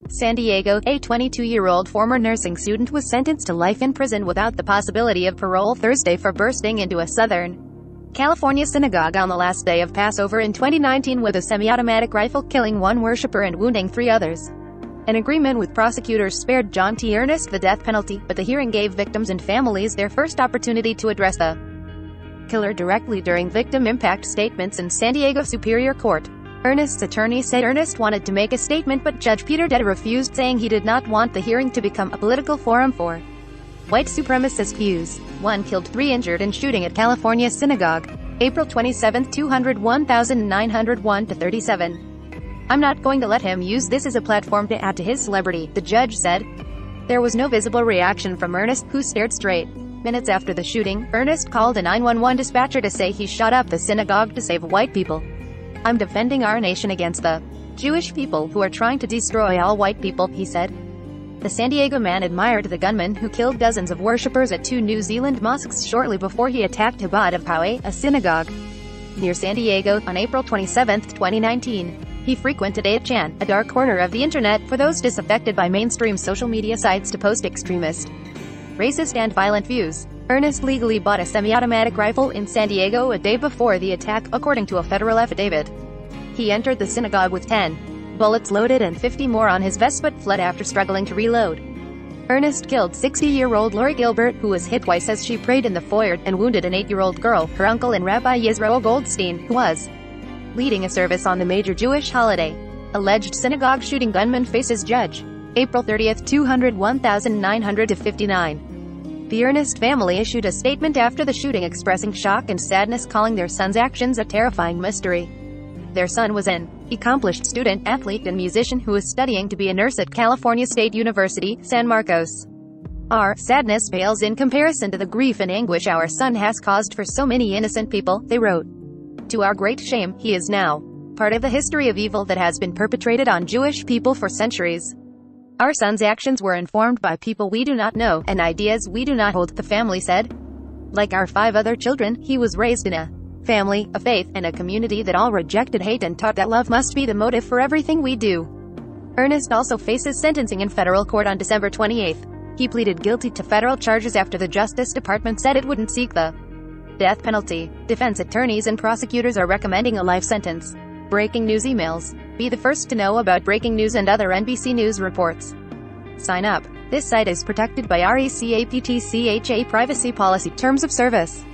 San Diego, a 22-year-old former nursing student was sentenced to life in prison without the possibility of parole Thursday for bursting into a Southern California synagogue on the last day of Passover in 2019 with a semi-automatic rifle, killing one worshiper and wounding 3 others. An agreement with prosecutors spared John T. Ernest the death penalty, but the hearing gave victims and families their first opportunity to address the killer directly during victim impact statements in San Diego Superior Court. Ernest's attorney said Ernest wanted to make a statement, but Judge Peter Deda refused, saying he did not want the hearing to become a political forum for white supremacist views. 1 killed, 3 injured in shooting at California synagogue. April 27, 201,901-37. I'm not going to let him use this as a platform to add to his celebrity, the judge said. There was no visible reaction from Ernest, who stared straight. Minutes after the shooting, Ernest called a 911 dispatcher to say he shot up the synagogue to save white people. I'm defending our nation against the Jewish people who are trying to destroy all white people, he said. The San Diego man admired the gunman who killed dozens of worshippers at 2 New Zealand mosques shortly before he attacked Chabad of Poway, a synagogue near San Diego, on April 27, 2019. He frequented 8chan, a dark corner of the internet for those disaffected by mainstream social media sites to post extremist, racist and violent views. Ernest legally bought a semi-automatic rifle in San Diego a day before the attack, according to a federal affidavit. He entered the synagogue with 10 bullets loaded and 50 more on his vest, but fled after struggling to reload. Ernest killed 60-year-old Lori Gilbert, who was hit twice as she prayed in the foyer, and wounded an 8-year-old girl, her uncle and Rabbi Yisroel Goldstein, who was leading a service on the major Jewish holiday. Alleged synagogue shooting gunman faces judge. April 30, 201,900-59. The Ernest family issued a statement after the shooting expressing shock and sadness, calling their son's actions a terrifying mystery. Their son was an accomplished student, athlete and musician who is studying to be a nurse at California State University, San Marcos. Our sadness pales in comparison to the grief and anguish our son has caused for so many innocent people, they wrote. To our great shame, he is now part of the history of evil that has been perpetrated on Jewish people for centuries. Our son's actions were informed by people we do not know, and ideas we do not hold, the family said. Like our 5 other children, he was raised in a family, a faith, and a community that all rejected hate and taught that love must be the motive for everything we do. Ernest also faces sentencing in federal court on December 28. He pleaded guilty to federal charges after the Justice Department said it wouldn't seek the death penalty. Defense attorneys and prosecutors are recommending a life sentence. Breaking news emails. Be the first to know about breaking news and other NBC News reports. Sign up. This site is protected by RECAPTCHA privacy policy terms of service.